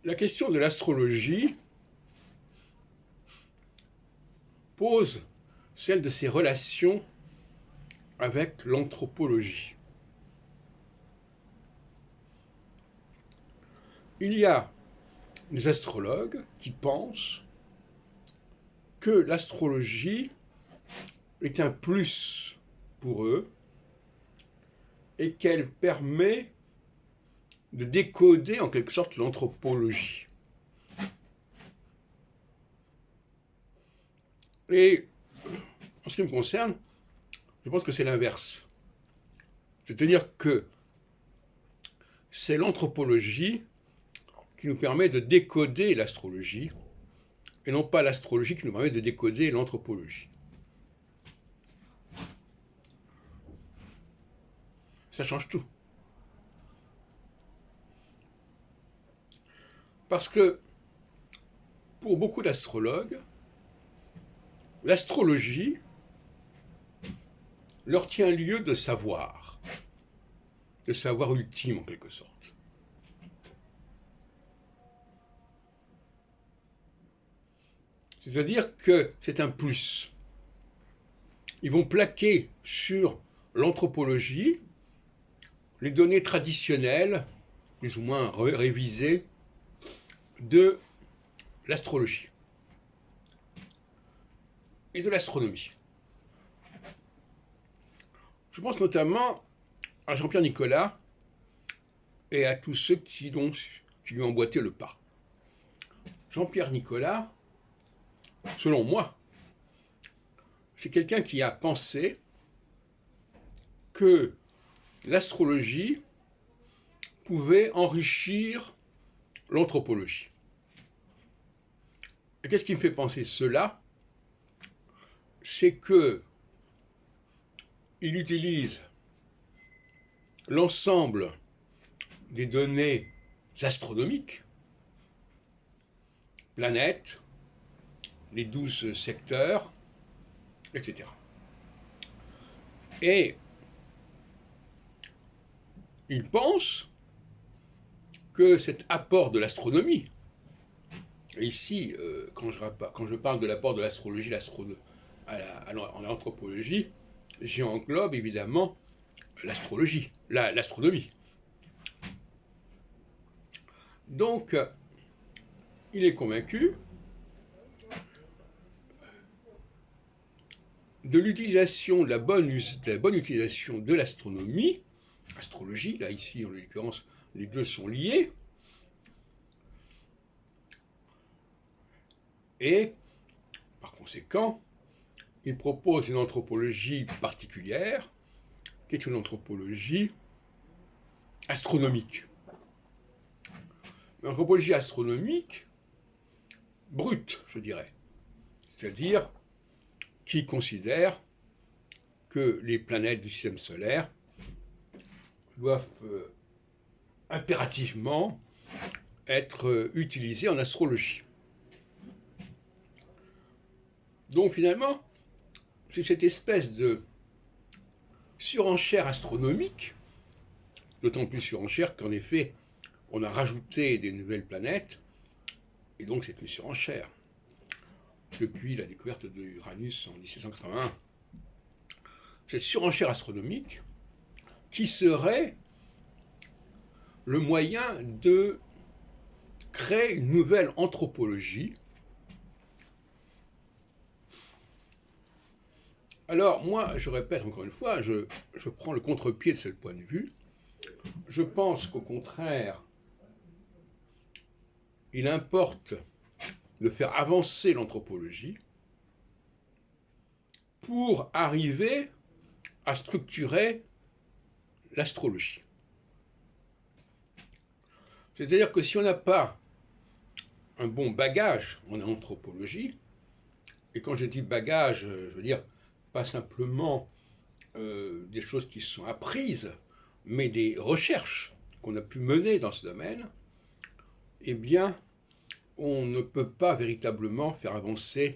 La question de l'astrologie pose celle de ses relations avec l'anthropologie. Il y a des astrologues qui pensent que l'astrologie est un plus pour eux et qu'elle permet de décoder en quelque sorte l'anthropologie. Et en ce qui me concerne, je pense que c'est l'inverse. C'est-à-dire que c'est l'anthropologie qui nous permet de décoder l'astrologie et non pas l'astrologie qui nous permet de décoder l'anthropologie. Ça change tout. Parce que pour beaucoup d'astrologues, l'astrologie leur tient lieu de savoir ultime en quelque sorte. C'est-à-dire que c'est un plus. Ils vont plaquer sur l'anthropologie les données traditionnelles, plus ou moins révisées, de l'astrologie et de l'astronomie. Je pense notamment à Jean-Pierre Nicolas et à tous ceux qui lui ont emboîté le pas. Jean-Pierre Nicolas, selon moi, c'est quelqu'un qui a pensé que l'astrologie pouvait enrichir l'anthropologie. Et qu'est-ce qui me fait penser cela? C'est que il utilise l'ensemble des données astronomiques, planètes, les 12 secteurs, etc. Et il pense que cet apport de l'astronomie, et ici, quand je parle de l'apport de l'astrologie en anthropologie, j'englobe évidemment l'astronomie. Donc, il est convaincu de l'utilisation, de la bonne utilisation de l'astronomie, astrologie, là ici en l'occurrence, les deux sont liés, et par conséquent, il propose une anthropologie particulière, qui est une anthropologie astronomique. Une anthropologie astronomique brute, je dirais. C'est-à-dire qui considère que les planètes du système solaire doivent impérativement être utilisées en astrologie. Donc finalement, c'est cette espèce de surenchère astronomique, d'autant plus surenchère qu'en effet, on a rajouté des nouvelles planètes, et donc c'est une surenchère. Depuis la découverte de Uranus en 1781. Cette surenchère astronomique qui serait le moyen de créer une nouvelle anthropologie. Alors moi, je répète encore une fois, je prends le contre-pied de ce point de vue. Je pense qu'au contraire, il importe de faire avancer l'anthropologie pour arriver à structurer l'astrologie. C'est-à-dire que si on n'a pas un bon bagage en anthropologie, et quand je dis bagage, je veux dire pas simplement des choses qui sont apprises, mais des recherches qu'on a pu mener dans ce domaine, eh bien, on ne peut pas véritablement faire avancer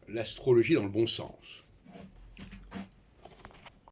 l'astrologie dans le bon sens.